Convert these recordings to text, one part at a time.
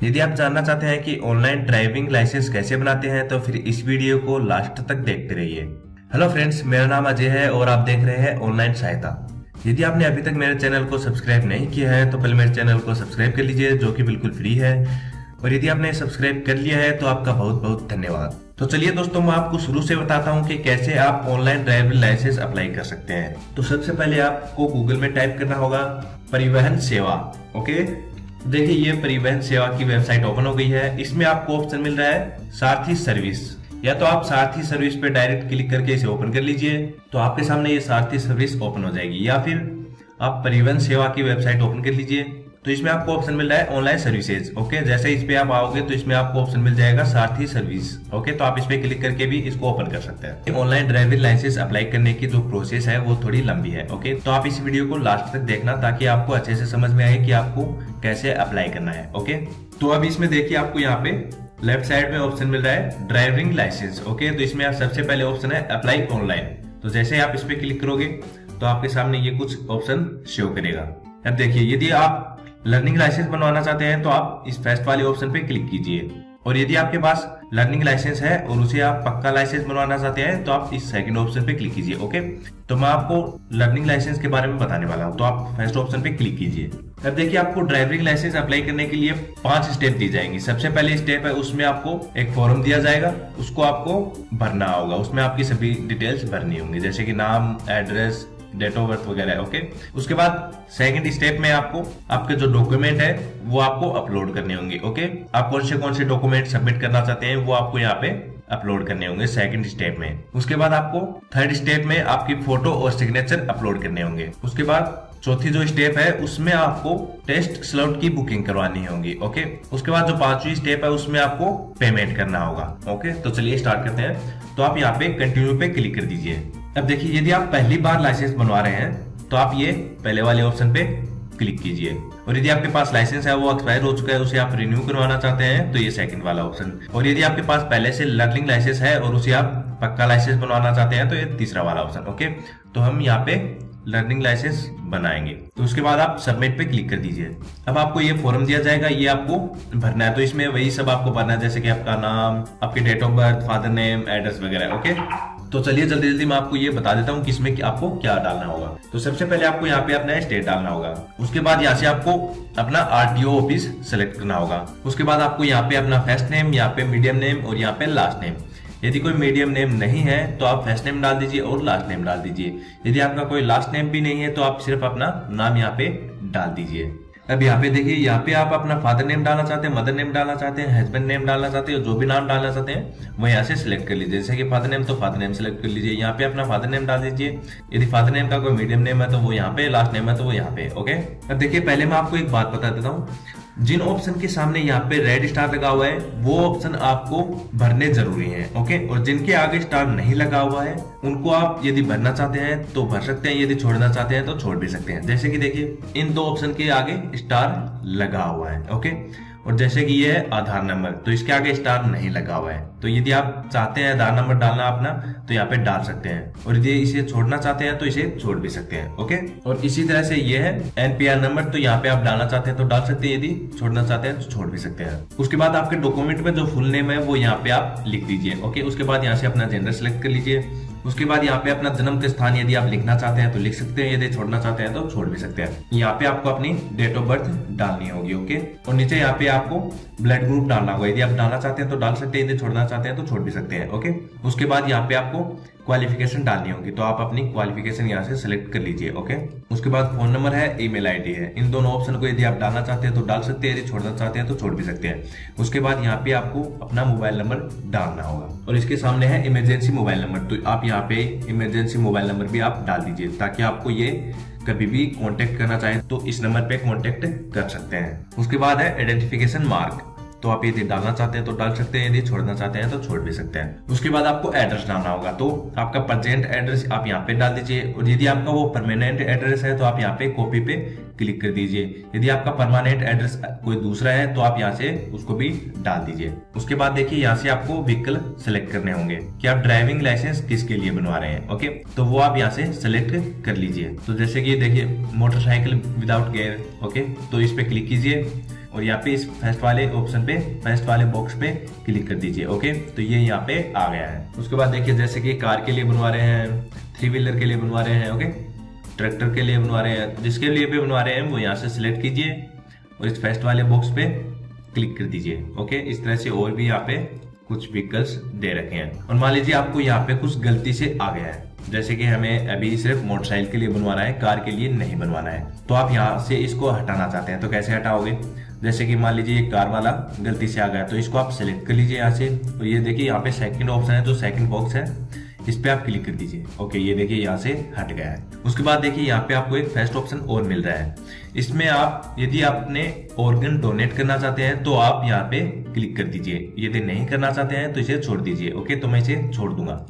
यदि आप जानना चाहते हैं कि ऑनलाइन ड्राइविंग लाइसेंस कैसे बनाते हैं तो फिर इस वीडियो को लास्ट तक देखते रहिए। हेलो फ्रेंड्स, मेरा नाम अजय है और आप देख रहे हैं ऑनलाइन सहायता। यदि आपने अभी तक मेरे चैनल को सब्सक्राइब नहीं किया है तो पहले मेरे चैनल को सब्सक्राइब कर लीजिए, जो कि बिल्कुल फ्री है। और यदि आपने सब्सक्राइब कर लिया है तो आपका बहुत बहुत धन्यवाद। तो चलिए दोस्तों, मैं आपको शुरू से बताता हूं कि कैसे आप ऑनलाइन ड्राइविंग लाइसेंस अप्लाई कर सकते हैं। तो सबसे पहले आपको गूगल में टाइप करना होगा परिवहन सेवा। ओके, देखिए ये परिवहन सेवा की वेबसाइट ओपन हो गई है। इसमें आपको ऑप्शन मिल रहा है सारथी सर्विस। या तो आप सारथी सर्विस पे डायरेक्ट क्लिक करके इसे ओपन कर लीजिए तो आपके सामने ये सारथी सर्विस ओपन हो जाएगी, या फिर आप परिवहन सेवा की वेबसाइट ओपन कर लीजिए। तो इसमें आपको ऑप्शन मिल रहा है ऑनलाइन सर्विसेज। ओके, जैसे इस पे आप आओगे तो इसमें आपको ऑप्शन मिल जाएगा सारथी सर्विस। ओके, तो आप इस पे क्लिक करके भी इसको ओपन कर सकते हैं। ऑनलाइन ड्राइविंग लाइसेंस अप्लाई करने की जो प्रोसेस है वो थोड़ी लंबी है। ओके, तो आप इस वीडियो को लास्ट तक देखना ताकि आपको अच्छे से समझ में आए कि आपको कैसे अप्लाई करना है। ओके, तो अब इसमें देखिए आपको यहाँ पे लेफ्ट साइड में ऑप्शन मिल रहा है ड्राइविंग लाइसेंस। ओके, तो इसमें आप सबसे पहले ऑप्शन है अप्लाई ऑनलाइन। तो जैसे आप इस पे क्लिक करोगे तो आपके सामने ये कुछ ऑप्शन शो करेगा। अब देखिए, यदि आप लर्निंग लाइसेंस बनवाना चाहते हैं तो आप इस फर्स्ट वाले ऑप्शन पे क्लिक कीजिए, और यदि आपके पास लर्निंग लाइसेंस है और उसे आप पक्का लाइसेंस बनवाना चाहते हैं तो आप इस सेकंड ऑप्शन पे क्लिक कीजिए। ओके, तो मैं आपको लर्निंग लाइसेंस के बारे में बताने वाला हूं, तो आप फर्स्ट ऑप्शन पे क्लिक कीजिए। अब देखिए, आपको ड्राइविंग लाइसेंस अप्लाई करने के लिए 5 स्टेप दी जाएंगी। सबसे पहले स्टेप है उसमें आपको एक फॉर्म दिया जाएगा, उसको आपको भरना होगा। उसमें आपकी सभी डिटेल्स भरनी होंगी, जैसे कि नाम, एड्रेस, डेट ऑफ बर्थ वगैरह। ओके, उसके बाद सेकंड स्टेप में आपको आपके जो डॉक्यूमेंट है वो आपको अपलोड करने होंगे। ओके, आप कौन से डॉक्यूमेंट सबमिट करना चाहते हैं वो आपको यहाँ पे अपलोड करने होंगे सेकंड स्टेप में। उसके बाद आपको थर्ड स्टेप में आपकी फोटो और सिग्नेचर अपलोड करने होंगे। उसके बाद चौथी जो स्टेप है उसमें आपको टेस्ट स्लॉट की बुकिंग करवानी होगी। ओके, उसके बाद जो 5वीं स्टेप है उसमें आपको पेमेंट करना होगा। ओके, तो चलिए स्टार्ट करते हैं। तो आप यहाँ पे कंटिन्यू पे क्लिक कर दीजिए। अब देखिए, यदि आप पहली बार लाइसेंस बनवा रहे हैं तो आप ये पहले वाले ऑप्शन पे क्लिक कीजिए, और यदि आपके पास लाइसेंस है वो एक्सपायर हो चुका है, उसे आप रिन्यू करवाना चाहते हैं तो ये सेकंड वाला ऑप्शन, और यदि आपके पास पहले से लर्निंग लाइसेंस है और उसे आप पक्का लाइसेंस बनवाना चाहते हैं तो ये तीसरा वाला ऑप्शन। ओके, तो हम यहाँ पे लर्निंग लाइसेंस बनाएंगे। तो उसके बाद आप सबमिट पे क्लिक कर दीजिए। अब आपको ये फॉर्म दिया जाएगा, ये आपको भरना है। तो इसमें वही सब आपको भरना है, जैसे कि आपका नाम, आपकी date of birth, father name, address वगैरह। ओके, तो चलिए जल्दी जल्दी मैं आपको ये बता देता हूँ कि इसमें आपको क्या डालना होगा। तो सबसे पहले आपको यहाँ पे अपना स्टेट डालना होगा। उसके बाद यहाँ से आपको अपना आरटीओ ऑफिस सेलेक्ट करना होगा। उसके बाद आपको यहाँ पे अपना फर्स्ट नेम, यहाँ पे मीडियम नेम और यहाँ पे लास्ट नेम। यदि कोई मीडियम नेम नहीं है तो आप फर्स्ट नेम डाल दीजिए और लास्ट नेम डाल दीजिए। यदि आपका कोई लास्ट नेम भी नहीं है तो आप सिर्फ अपना नाम यहाँ पे डाल दीजिए। अब यहाँ पे देखिए, यहाँ पे आप अपना फादर नेम डालना चाहते हैं, मदर नेम डालना चाहते हैं, हस्बैंड नेम डालना चाहते हैं, जो भी नाम डालना चाहते हैं वो यहाँ से सिलेक्ट कर लीजिए। जैसे कि फादर नेम तो फादर नेम सिलेक्ट कर लीजिए, यहाँ पे अपना फादर नेम डाल दीजिए। यदि फादर नेम का कोई मीडियम नेम है तो वो यहाँ पे, लास्ट नेम है तो वो यहाँ पे। ओके, अब देखिए, पहले मैं आपको एक बात बता देता हूँ। जिन ऑप्शन के सामने यहाँ पे रेड स्टार लगा हुआ है वो ऑप्शन आपको भरने जरूरी हैं। ओके, और जिनके आगे स्टार नहीं लगा हुआ है उनको आप यदि भरना चाहते हैं तो भर सकते हैं, यदि छोड़ना चाहते हैं तो छोड़ भी सकते हैं। जैसे कि देखिए, इन 2 ऑप्शन के आगे स्टार लगा हुआ है। ओके, और जैसे कि ये है आधार नंबर, तो इसके आगे स्टार नहीं लगा हुआ है। तो यदि आप चाहते हैं आधार नंबर डालना अपना तो यहाँ पे डाल सकते हैं, और यदि इसे छोड़ना चाहते हैं तो इसे छोड़ भी सकते हैं। ओके, और इसी तरह से ये है एनपीआर नंबर, तो यहाँ पे आप डालना चाहते हैं तो डाल सकते हैं, यदि छोड़ना चाहते हैं तो छोड़ भी सकते हैं। उसके बाद आपके डॉक्यूमेंट में जो फुल नेम है वो यहाँ पे आप लिख दीजिए। ओके, उसके बाद यहाँ से अपना जेंडर सेलेक्ट कर लीजिए। उसके बाद यहाँ पे अपना जन्म स्थान यदि आप लिखना चाहते हैं तो लिख सकते हैं, यदि छोड़ना चाहते हैं तो छोड़ भी सकते हैं। यहाँ पे आपको अपनी डेट ऑफ बर्थ डालनी होगी। ओके, और नीचे यहाँ पे आपको ब्लड ग्रुप डालना होगा। यदि आप डालना चाहते हैं तो डाल सकते हैं, यदि छोड़ना चाहते हैं तो छोड़ भी सकते हैं। ओके, उसके बाद यहाँ पे आपको क्वालिफिकेशन डालनी होगी, तो आप अपनी क्वालिफिकेशन यहाँ से सिलेक्ट कर लीजिए। ओके, उसके बाद फोन नंबर है, ईमेल आईडी है। इन दोनों ऑप्शन को यदि आप डालना चाहते हैं तो डाल सकते हैं, यदि छोड़ना चाहते हैं तो छोड़ भी सकते हैं। उसके बाद यहाँ पे आपको अपना मोबाइल नंबर डालना होगा, और इसके सामने है इमरजेंसी मोबाइल नंबर, तो आप यहाँ पे इमरजेंसी मोबाइल नंबर भी आप डाल दीजिए, ताकि आपको ये कभी भी कांटेक्ट करना चाहें तो इस नंबर पे कांटेक्ट कर सकते हैं। उसके बाद है आइडेंटिफिकेशन मार्क, तो आप यदि डालना चाहते हैं तो डाल सकते हैं, यदि छोड़ना चाहते हैं तो छोड़ भी सकते हैं। उसके बाद आपको एड्रेस डालना होगा, तो आपका प्रेजेंट एड्रेस आप यहाँ पे डाल दीजिए, और यदि आपका वो परमानेंट एड्रेस है तो आप यहाँ पे कॉपी पे क्लिक कर दीजिए। यदि आपका परमानेंट एड्रेस कोई दूसरा है तो आप यहाँ से उसको भी डाल दीजिए। उसके बाद देखिए, यहाँ से आपको व्हीकल सेलेक्ट करने होंगे कि आप ड्राइविंग लाइसेंस किसके लिए बनवा रहे हैं। ओके, तो वो आप यहाँ से सेलेक्ट कर लीजिए। तो जैसे कि देखिए, मोटरसाइकिल विदाउट गियर। ओके, तो इस पे क्लिक कीजिए। और यहाँ पे इस फर्स्ट वाले ऑप्शन पे, फर्स्ट वाले बॉक्स पे क्लिक कर दीजिए। ओके, तो ये यहाँ पे आ गया है। उसके बाद देखिए जैसे कि कार के लिए बनवा रहे हैं, 3 व्हीलर के लिए बनवा रहे हैं, ओके, ट्रैक्टर के लिए बनवा रहे हैं, जिसके लिए भी बनवा रहे हैं वो यहाँ से सिलेक्ट कीजिए और इस फर्स्ट वाले बॉक्स पे क्लिक कर दीजिए। ओके, इस तरह से और भी यहाँ पे कुछ व्हीकल्स दे रखे हैं। और मान लीजिए आपको यहाँ पे कुछ गलती से आ गया है, जैसे कि हमें अभी सिर्फ मोटरसाइकिल के लिए बनवाना है, कार के लिए नहीं बनवाना है, तो आप यहाँ से इसको हटाना चाहते हैं, तो कैसे हटाओगे? जैसे कि मान लीजिए ये कार वाला गलती से आ गया, तो इसको आप सिलेक्ट कर लीजिए यहाँ से, और ये देखिए यहाँ पे सेकंड ऑप्शन है, जो सेकंड बॉक्स है इस पे आप क्लिक कर दीजिए। ओके, ये देखिए यहाँ से हट गया है। उसके बाद देखिए यहाँ पे आपको एक फर्स्ट ऑप्शन और मिल रहा है, इसमें आप यदि आपने ऑर्गन डोनेट करना चाहते हैं तो आप यहाँ पे क्लिक कर दीजिए, यदि नहीं करना चाहते हैं तो इसे छोड़ दीजिए। ओके, तो मैं इसे छोड़ दूंगा।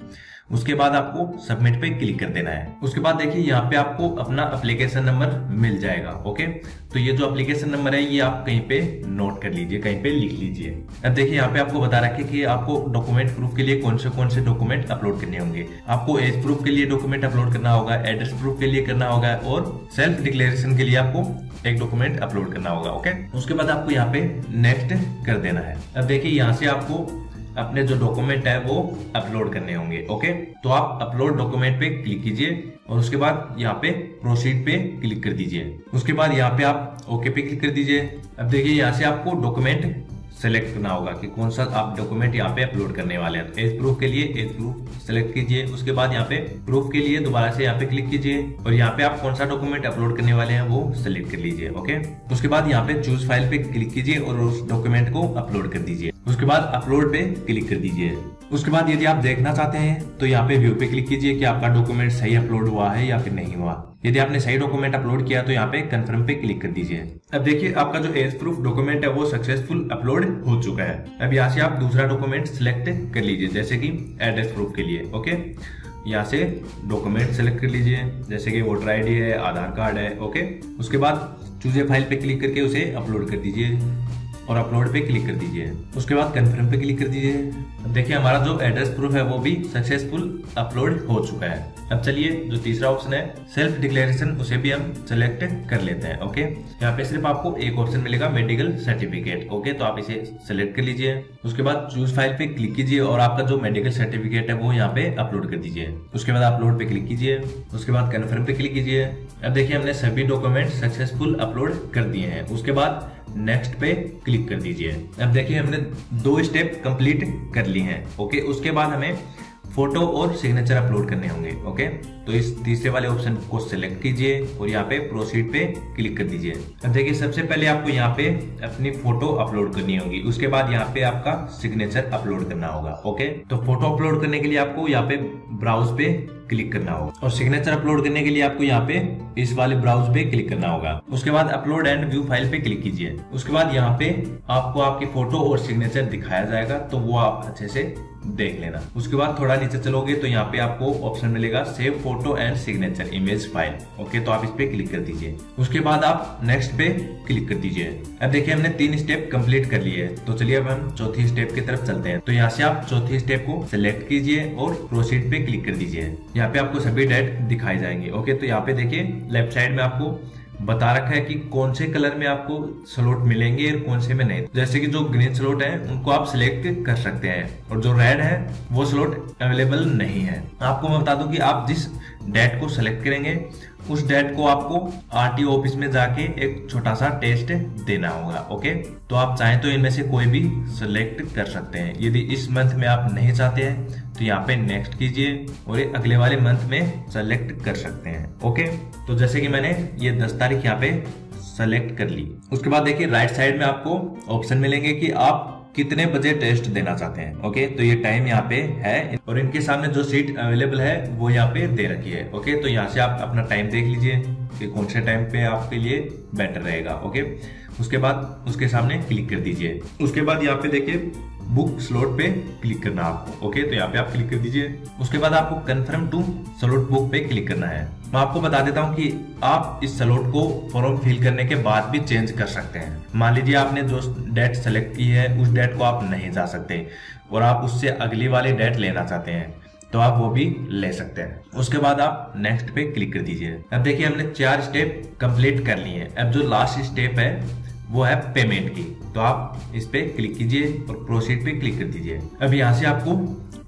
उसके बाद आपको सबमिट पे क्लिक कर देना है। उसके बाद देखिए यहाँ पे आपको अपना एप्लीकेशन नंबर मिल जाएगा। ओके, तो ये जो एप्लीकेशन नंबर है ये आप कहीं पे नोट कर लीजिए, कहीं पे लिख लीजिए। अब देखिए यहाँ पे आपको बता रखा है कि आपको डॉक्यूमेंट प्रूफ के लिए कौन से डॉक्यूमेंट अपलोड करने होंगे। आपको एज प्रूफ के लिए डॉक्यूमेंट अपलोड करना होगा, एड्रेस प्रूफ के लिए करना होगा और सेल्फ डिक्लेरेशन के लिए आपको एक डॉक्यूमेंट अपलोड करना होगा। ओके, उसके बाद आपको यहाँ पे नेक्स्ट कर देना है। अब देखिए यहाँ से आपको अपने जो डॉक्यूमेंट है वो अपलोड करने होंगे। ओके, तो आप अपलोड डॉक्यूमेंट पे क्लिक कीजिए और उसके बाद यहाँ पे प्रोसीड पे क्लिक कर दीजिए। उसके बाद यहाँ पे आप ओके पे क्लिक कर दीजिए। अब देखिए यहाँ से आपको डॉक्यूमेंट सेलेक्ट करना होगा कि कौन सा आप डॉक्यूमेंट यहाँ पे अपलोड करने वाले हैं। एज प्रूफ के लिए एज प्रूफ सेलेक्ट कीजिए। उसके बाद यहाँ पे प्रूफ के लिए दोबारा से यहाँ पे क्लिक कीजिए और यहाँ पे आप कौन सा डॉक्यूमेंट अपलोड करने वाले हैं वो सेलेक्ट कर लीजिए। ओके, उसके बाद यहाँ पे चूज फाइल पे क्लिक कीजिए और उस डॉक्यूमेंट को अपलोड कर दीजिए। उसके बाद अपलोड पे क्लिक कर दीजिए। उसके बाद यदि आप देखना चाहते हैं तो यहाँ पे व्यू पे क्लिक कीजिए कि आपका डॉक्यूमेंट सही अपलोड हुआ है या फिर नहीं हुआ। यदि आपने सही डॉक्यूमेंट अपलोड किया तो यहाँ पे कंफर्म पे क्लिक कर दीजिए। अब देखिए आपका जो एज प्रूफ डॉक्यूमेंट है वो सक्सेसफुल अपलोड हो चुका है। अब यहाँ से आप दूसरा डॉक्यूमेंट सिलेक्ट कर लीजिए, जैसे कि एड्रेस प्रूफ के लिए। ओके, यहाँ से डॉक्यूमेंट सेलेक्ट कर लीजिए, जैसे कि वोटर ID है, आधार कार्ड है। ओके, उसके बाद चूजे फाइल पे क्लिक करके उसे अपलोड कर दीजिए और अपलोड पे क्लिक कर दीजिए। उसके बाद कंफर्म पे क्लिक कर दीजिए। अब देखिए हमारा जो एड्रेस प्रूफ है वो भी सक्सेसफुल अपलोड हो चुका है। अब चलिए जो तीसरा ऑप्शन है सेल्फ डिक्लेरेशन, उसे भी हम सेलेक्ट कर लेते हैं। ओके, यहाँ पे सिर्फ आपको एक ऑप्शन मिलेगा मेडिकल सर्टिफिकेट। ओके, तो आप इसे सेलेक्ट कर लीजिए। उसके बाद चूज फाइल पे क्लिक कीजिए और आपका जो मेडिकल सर्टिफिकेट है वो यहाँ पे अपलोड कर दीजिए। उसके बाद अपलोड पे क्लिक कीजिए। उसके बाद कन्फर्म पे क्लिक कीजिए। अब देखिए हमने सभी डॉक्यूमेंट सक्सेसफुल अपलोड कर दिए हैं। उसके बाद नेक्स्ट पे क्लिक कर दीजिए। अब देखिए हमने 2 स्टेप कंप्लीट कर ली हैं। ओके, उसके बाद हमें फोटो और सिग्नेचर अपलोड करने होंगे। ओके, तो इस तीसरे वाले ऑप्शन को सिलेक्ट कीजिए और यहाँ पे प्रोसीड पे क्लिक कर दीजिए। अब देखिए सबसे पहले आपको यहाँ पे अपनी फोटो अपलोड करनी होगी, उसके बाद यहाँ पे आपका सिग्नेचर अपलोड करना होगा। ओके, तो फोटो अपलोड करने के लिए आपको यहाँ पे ब्राउज पे क्लिक करना होगा और सिग्नेचर अपलोड करने के लिए आपको यहाँ पे इस वाले ब्राउज पे क्लिक करना होगा। उसके बाद अपलोड एंड व्यू फाइल पे क्लिक कीजिए। उसके बाद यहाँ पे आपको आपकी फोटो और सिग्नेचर दिखाया जाएगा, तो वो आप अच्छे से देख लेना। उसके बाद थोड़ा नीचे चलोगे तो यहाँ पे आपको ऑप्शन मिलेगा save photo and signature image file. Okay, तो आप इस पे क्लिक कर दीजिए। उसके बाद आप नेक्स्ट पे क्लिक कर दीजिए। अब देखिए हमने 3 स्टेप कंप्लीट कर लिए, तो चलिए अब हम चौथी स्टेप की तरफ चलते हैं। तो यहाँ से आप चौथी स्टेप को सिलेक्ट कीजिए और प्रोसीड पे क्लिक कर दीजिए। यहाँ पे आपको सभी डेट दिखाई जाएंगे। ओके, तो यहाँ पे देखिए लेफ्ट साइड में आपको बता रखा है कि कौन से कलर में आपको स्लॉट मिलेंगे और कौन से में नहीं। जैसे कि जो ग्रीन स्लॉट है उनको आप सिलेक्ट कर सकते हैं और जो रेड है वो स्लॉट अवेलेबल नहीं है। आपको मैं बता दूं कि आप जिस डेट को सिलेक्ट करेंगे उस डेट को आपको RTO ऑफिस में जाके एक छोटा सा टेस्ट देना होगा। ओके, तो आप चाहें तो इनमें से कोई भी सिलेक्ट कर सकते हैं। यदि इस मंथ में आप नहीं चाहते हैं तो यहाँ पे नेक्स्ट कीजिए और ये अगले वाले मंथ में सेलेक्ट कर सकते हैं। ओके, तो जैसे कि मैंने ये 10 तारीख यहाँ पे सेलेक्ट कर ली। उसके बाद देखिए राइट साइड में आपको ऑप्शन मिलेंगे कि आप कितने बजे टेस्ट देना चाहते हैं। ओके, तो ये टाइम यहाँ पे है और इनके सामने जो सीट अवेलेबल है वो यहाँ पे दे रखी है। ओके, तो यहाँ से आप अपना टाइम देख लीजिए कि कौन से टाइम पे आपके लिए बेटर रहेगा। ओके, उसके बाद उसके सामने क्लिक कर दीजिए। उसके बाद यहाँ पे देखिए बुक स्लॉट पे क्लिक करना आपको। ओके, तो यहाँ पे आप क्लिक कर दीजिए। उसके बाद आपको कंफर्म टू स्लॉट बुक पे क्लिक करना है। मैं आपको बता देता हूँ कि आप इस स्लॉट को फॉर्म फिल करने के बाद भी चेंज कर सकते हैं। मान लीजिए आपने जो डेट सेलेक्ट की है उस डेट को आप नहीं जा सकते और आप उससे अगली वाली डेट लेना चाहते हैं तो आप वो भी ले सकते हैं। उसके बाद आप नेक्स्ट पे क्लिक कर दीजिए। अब देखिए हमने 4 स्टेप कंप्लीट कर लिए हैं। अब जो लास्ट स्टेप है वो है पेमेंट की। तो आप इस पे क्लिक कीजिए और प्रोसीड पे क्लिक कर दीजिए। अब यहाँ से आपको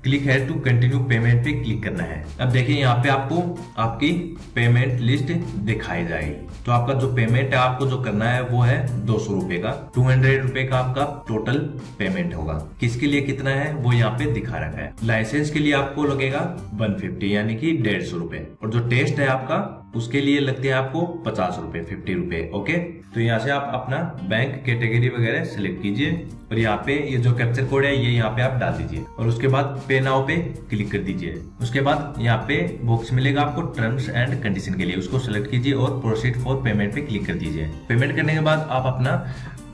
क्लिक है टू कंटिन्यू पेमेंट पे क्लिक करना है। अब देखिए यहाँ पे आपको आपकी पेमेंट लिस्ट दिखाई जाएगी। तो आपका जो पेमेंट है आपको जो करना है वो है 200 रुपए का, 200 रुपए का आपका टोटल पेमेंट होगा। किसके लिए कितना है वो यहाँ पे दिखा रखा है। लाइसेंस के लिए आपको लगेगा 150 यानी कि 150 रुपए, और जो टेस्ट है आपका उसके लिए लगते हैं आपको 50 रुपए, 50 रुपए। ओके, तो यहाँ से आप अपना बैंक कैटेगरी वगैरह सिलेक्ट कीजिए और यहाँ पे ये जो कैप्चर कोड है ये यहाँ पे आप डाल दीजिए और उसके बाद पे नाउ पे क्लिक कर दीजिए। उसके बाद यहाँ पे बॉक्स मिलेगा आपको टर्म्स एंड कंडीशन के लिए, उसको सिलेक्ट कीजिए और प्रोसीड फॉर पेमेंट पे क्लिक कर दीजिए। पेमेंट करने के बाद आप अपना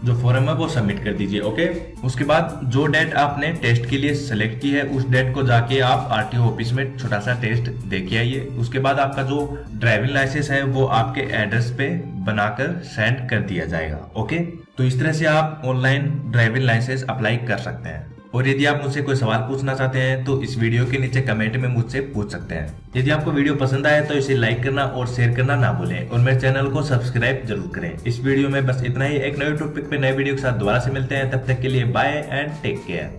जो फॉर्म है वो सबमिट कर दीजिए। ओके, उसके बाद जो डेट आपने टेस्ट के लिए सेलेक्ट की है उस डेट को जाके आप आरटीओ ऑफिस में छोटा सा टेस्ट दे के आइए। उसके बाद आपका जो ड्राइविंग लाइसेंस है वो आपके एड्रेस पे बनाकर सेंड कर दिया जाएगा। ओके, तो इस तरह से आप ऑनलाइन ड्राइविंग लाइसेंस अप्लाई कर सकते हैं। और यदि आप मुझसे कोई सवाल पूछना चाहते हैं तो इस वीडियो के नीचे कमेंट में मुझसे पूछ सकते हैं। यदि आपको वीडियो पसंद आए तो इसे लाइक करना और शेयर करना ना भूलें और मेरे चैनल को सब्सक्राइब जरूर करें। इस वीडियो में बस इतना ही। एक नए टॉपिक पे नए वीडियो के साथ दोबारा से मिलते हैं, तब तक के लिए बाय एंड टेक केयर।